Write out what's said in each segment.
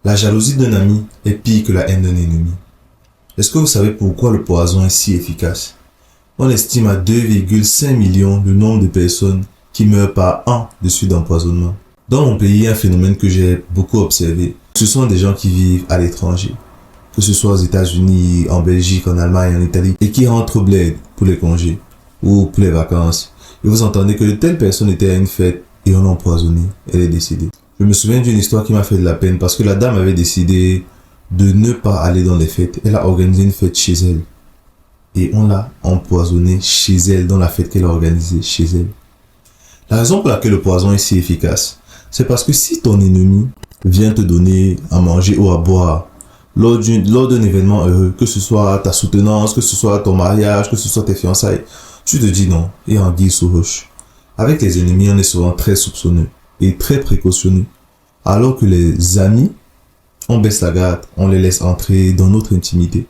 La jalousie d'un ami est pire que la haine d'un ennemi. Est-ce que vous savez pourquoi le poison est si efficace? On estime à 2,5 millions le nombre de personnes qui meurent par an de suite d'empoisonnement. Dans mon pays, il y a un phénomène que j'ai beaucoup observé. Ce sont des gens qui vivent à l'étranger, que ce soit aux États-Unis, en Belgique, en Allemagne, en Italie, et qui rentrent au bled pour les congés ou pour les vacances. Et vous entendez que telle personne était à une fête et on l'a empoisonnée, elle est décédée. Je me souviens d'une histoire qui m'a fait de la peine parce que la dame avait décidé de ne pas aller dans les fêtes. Elle a organisé une fête chez elle. Et on l'a empoisonnée chez elle, dans la fête qu'elle a organisée chez elle. La raison pour laquelle le poison est si efficace, c'est parce que si ton ennemi vient te donner à manger ou à boire lors d'un événement heureux, que ce soit ta soutenance, que ce soit ton mariage, que ce soit tes fiançailles, tu te dis non et en guise sous roche. Avec les ennemis, on est souvent très soupçonneux et très précautionneux. Alors que les amis, on baisse la garde, on les laisse entrer dans notre intimité.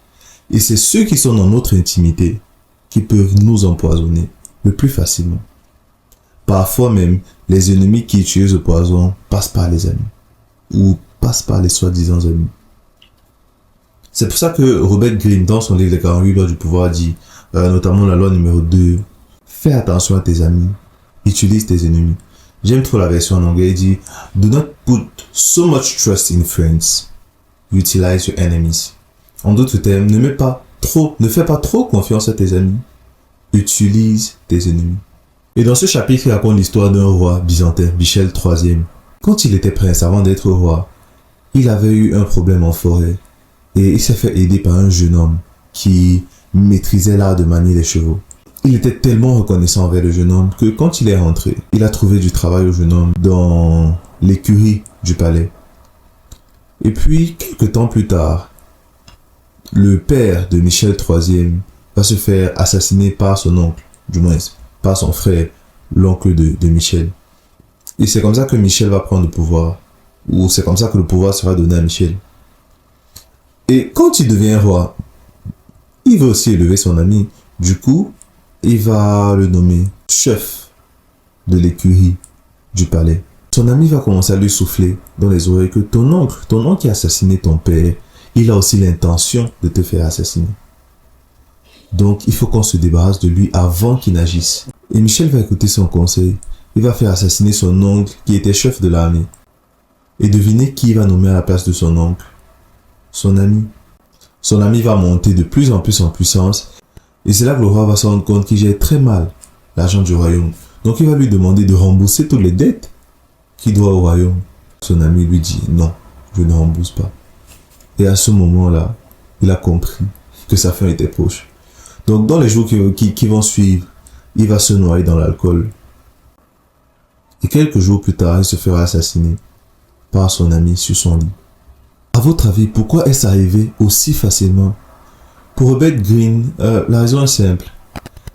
Et c'est ceux qui sont dans notre intimité qui peuvent nous empoisonner le plus facilement. Parfois même, les ennemis qui utilisent le poison passent par les amis ou passent par les soi-disant amis. C'est pour ça que Robert Greene, dans son livre Les 48 lois du pouvoir, dit, notamment la loi numéro 2, fais attention à tes amis, utilise tes ennemis. J'aime trop la version en anglais, il dit, do not put so much trust in friends, utilize your enemies. En d'autres termes, ne fais pas trop confiance à tes amis, utilise tes ennemis. Et dans ce chapitre, il raconte l'histoire d'un roi byzantin, Michel III. Quand il était prince, avant d'être roi, il avait eu un problème en forêt et il s'est fait aider par un jeune homme qui maîtrisait l'art de manier les chevaux. Il était tellement reconnaissant envers le jeune homme que quand il est rentré, il a trouvé du travail au jeune homme dans l'écurie du palais. Et puis, quelques temps plus tard, le père de Michel III va se faire assassiner par son oncle, du moins par son frère, l'oncle de Michel. Et c'est comme ça que Michel va prendre le pouvoir, ou c'est comme ça que le pouvoir sera donné à Michel. Et quand il devient roi, il veut aussi élever son ami. Du coup, il va le nommer chef de l'écurie du palais. Son ami va commencer à lui souffler dans les oreilles que ton oncle qui a assassiné ton père, il a aussi l'intention de te faire assassiner. Donc, il faut qu'on se débarrasse de lui avant qu'il n'agisse. Et Michel va écouter son conseil. Il va faire assassiner son oncle qui était chef de l'armée. Et devinez qui va nommer à la place de son oncle? Son ami. Son ami va monter de plus en plus en puissance. Et c'est là que le roi va se rendre compte qu'il gère très mal l'argent du royaume. Donc, il va lui demander de rembourser toutes les dettes qu'il doit au royaume. Son ami lui dit non, je ne rembourse pas. Et à ce moment-là, il a compris que sa fin était proche. Donc, dans les jours qui vont suivre, il va se noyer dans l'alcool. Et quelques jours plus tard, il se fera assassiner par son ami sur son lit. À votre avis, pourquoi est-ce arrivé aussi facilement? Pour Robert Greene, la raison est simple.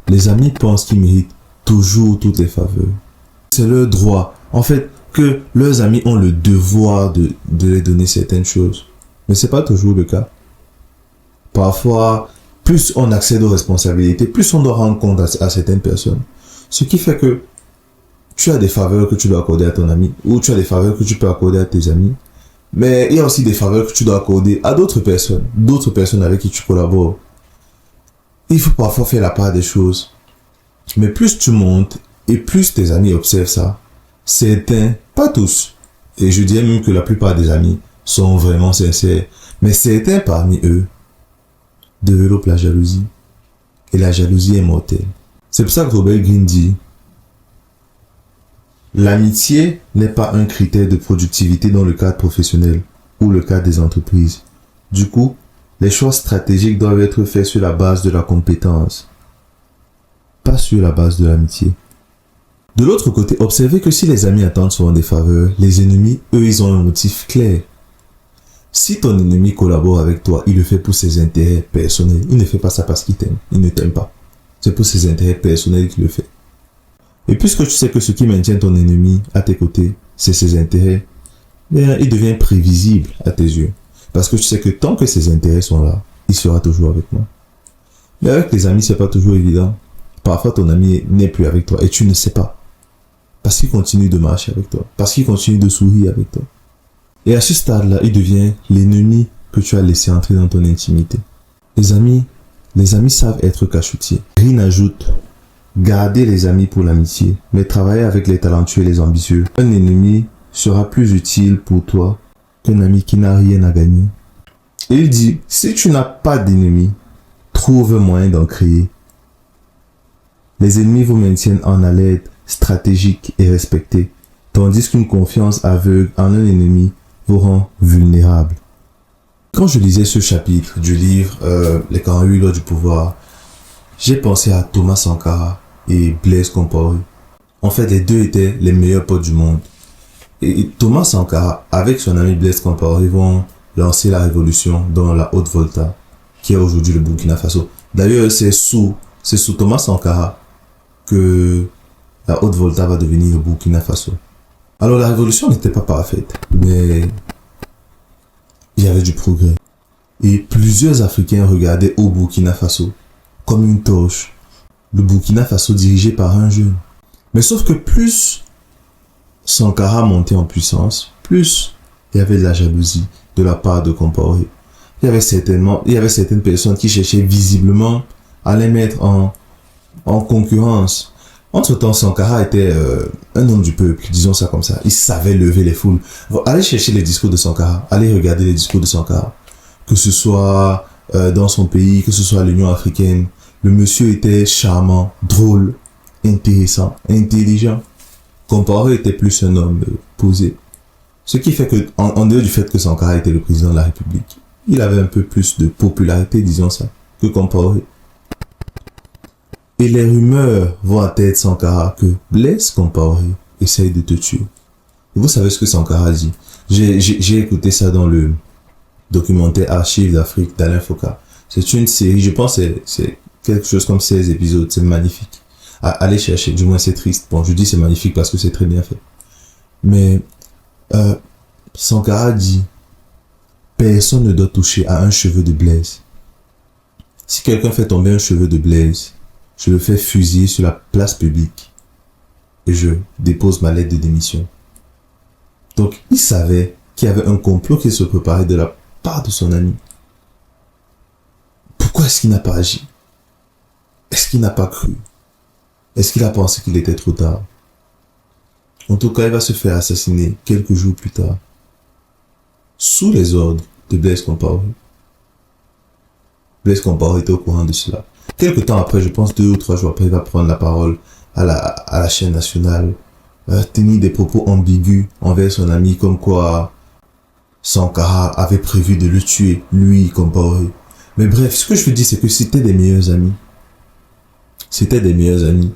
Les amis pensent qu'ils méritent toujours toutes les faveurs. C'est leur droit. En fait, que leurs amis ont le devoir de les donner certaines choses. Mais ce n'est pas toujours le cas. Parfois, plus on accède aux responsabilités, plus on doit rendre compte à certaines personnes. Ce qui fait que tu as des faveurs que tu dois accorder à ton ami, ou tu as des faveurs que tu peux accorder à tes amis. Mais il y a aussi des faveurs que tu dois accorder à d'autres personnes avec qui tu collabores. Il faut parfois faire la part des choses. Mais plus tu montes, et plus tes amis observent ça, certains, pas tous, et je dirais même que la plupart des amis sont vraiment sincères, mais certains parmi eux développent la jalousie. Et la jalousie est mortelle. C'est pour ça que Robert Greene dit: l'amitié n'est pas un critère de productivité dans le cadre professionnel ou le cadre des entreprises. Du coup, les choix stratégiques doivent être faits sur la base de la compétence, pas sur la base de l'amitié. De l'autre côté, observez que si les amis attendent souvent des faveurs, les ennemis, eux, ils ont un motif clair. Si ton ennemi collabore avec toi, il le fait pour ses intérêts personnels. Il ne fait pas ça parce qu'il t'aime. Il ne t'aime pas. C'est pour ses intérêts personnels qu'il le fait. Et puisque tu sais que ce qui maintient ton ennemi à tes côtés, c'est ses intérêts, bien, il devient prévisible à tes yeux. Parce que tu sais que tant que ses intérêts sont là, il sera toujours avec moi. Mais avec les amis, c'est pas toujours évident. Parfois, ton ami n'est plus avec toi et tu ne sais pas. Parce qu'il continue de marcher avec toi. Parce qu'il continue de sourire avec toi. Et à ce stade-là, il devient l'ennemi que tu as laissé entrer dans ton intimité. Les amis savent être cachotiers. Green ajoute, gardez les amis pour l'amitié, mais travaillez avec les talentueux et les ambitieux. Un ennemi sera plus utile pour toi qu'un ami qui n'a rien à gagner. Et il dit, si tu n'as pas d'ennemis, trouve un moyen d'en créer. Les ennemis vous maintiennent en haleine, stratégique et respecté, tandis qu'une confiance aveugle en un ennemi vous rend vulnérable. Quand je lisais ce chapitre du livre Les 48 lois du pouvoir, j'ai pensé à Thomas Sankara et Blaise Compaoré. En fait, les deux étaient les meilleurs potes du monde. Et Thomas Sankara, avec son ami Blaise Compaoré, vont lancer la révolution dans la Haute-Volta, qui est aujourd'hui le Burkina Faso. D'ailleurs, c'est sous Thomas Sankara que la Haute-Volta va devenir le Burkina Faso. Alors, la révolution n'était pas parfaite, mais il y avait du progrès. Et plusieurs Africains regardaient au Burkina Faso comme une torche. Le Burkina Faso dirigé par un jeune. Mais sauf que plus Sankara montait en puissance, plus il y avait de la jalousie de la part de Compaoré. Il y avait certaines personnes qui cherchaient visiblement à les mettre en concurrence. Entre-temps, Sankara était un homme du peuple, disons ça comme ça. Il savait lever les foules. Allez chercher les discours de Sankara. Allez regarder les discours de Sankara. Que ce soit dans son pays, que ce soit à l'Union africaine. Le monsieur était charmant, drôle, intéressant, intelligent. Compaoré était plus un homme posé. Ce qui fait que, en dehors du fait que Sankara était le président de la République, il avait un peu plus de popularité, disons ça, que Compaoré. Et les rumeurs vont à tête Sankara que Blaise Compaoré essaye de te tuer. Et vous savez ce que Sankara dit. J'ai écouté ça dans le documentaire Archives d'Afrique d'Alain Foka. C'est une série, je pense c'est quelque chose comme 16 épisodes, c'est magnifique. Allez chercher, du moins c'est triste. Bon, je dis c'est magnifique parce que c'est très bien fait. Mais Sankara dit, personne ne doit toucher à un cheveu de Blaise. Si quelqu'un fait tomber un cheveu de Blaise, je le fais fusiller sur la place publique et je dépose ma lettre de démission. Donc, il savait qu'il y avait un complot qui se préparait de la part de son ami. Pourquoi est-ce qu'il n'a pas agi? Est-ce qu'il n'a pas cru? Est-ce qu'il a pensé qu'il était trop tard? En tout cas, il va se faire assassiner quelques jours plus tard, sous les ordres de Blaise Compaoré. Blaise Compaoré était au courant de cela. Quelque temps après, je pense 2 ou 3 jours après, il va prendre la parole à la chaîne nationale, tenir des propos ambigus envers son ami, comme quoi Sankara avait prévu de le tuer, lui, Compaoré. Mais bref, ce que je veux dire, c'est que c'était des meilleurs amis. C'était des meilleurs amis.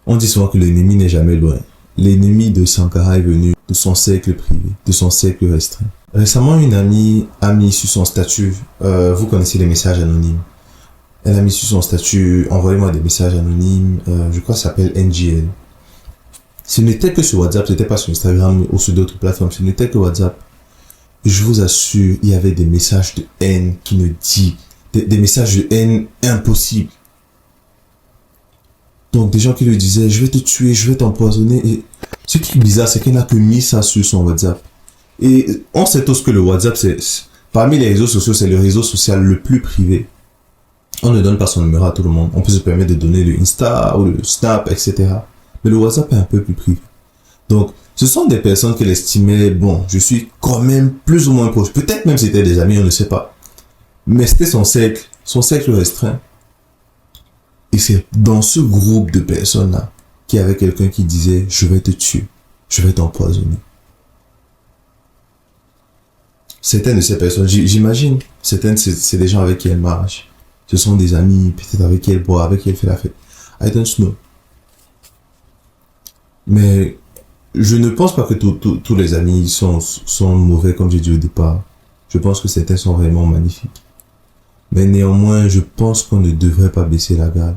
On dit souvent que l'ennemi n'est jamais loin. L'ennemi de Sankara est venu de son cercle privé, de son cercle restreint. Récemment, une amie a mis sur son statut, vous connaissez les messages anonymes. Elle a mis sur son statut, envoyez-moi des messages anonymes, je crois que ça s'appelle NGL. Ce n'était que sur WhatsApp, ce n'était pas sur Instagram ou sur d'autres plateformes, ce n'était que WhatsApp. Je vous assure, il y avait des messages de haine qui ne dit, des messages de haine impossibles. Donc des gens qui lui disaient, je vais te tuer, je vais t'empoisonner. Et ce qui est bizarre, c'est qu'il n'a que mis ça sur son WhatsApp. Et on sait tous que le WhatsApp, parmi les réseaux sociaux, c'est le réseau social le plus privé. On ne donne pas son numéro à tout le monde. On peut se permettre de donner le Insta ou le Snap, etc. Mais le WhatsApp est un peu plus privé. Donc, ce sont des personnes qu'elle estimait, bon, je suis quand même plus ou moins proche. Peut-être même c'était des amis, on ne sait pas. Mais c'était son cercle restreint. Et c'est dans ce groupe de personnes-là qu'il y avait quelqu'un qui disait, je vais te tuer, je vais t'empoisonner. Certaines de ces personnes, j'imagine, certaines, c'est des gens avec qui elle marche. Ce sont des amis, peut-être avec qui elle boit, avec qui elle fait la fête. I don't know. Mais je ne pense pas que tous les amis sont mauvais, comme j'ai dit au départ. Je pense que certains sont vraiment magnifiques. Mais néanmoins, je pense qu'on ne devrait pas baisser la garde.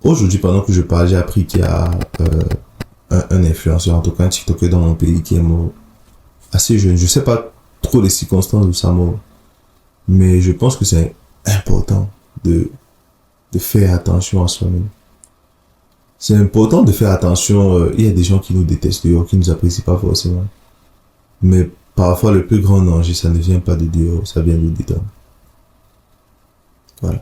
Aujourd'hui, pendant que je parle, j'ai appris qu'il y a un influenceur, en tout cas un TikToker dans mon pays qui est mort assez jeune. Je ne sais pas trop les circonstances de sa mort. Mais je pense que c'est important de faire attention à soi-même. C'est important de faire attention. Il y a des gens qui nous détestent dehors, qui nous apprécient pas forcément. Mais parfois, le plus grand danger, ça ne vient pas de dehors, ça vient de dedans. Voilà.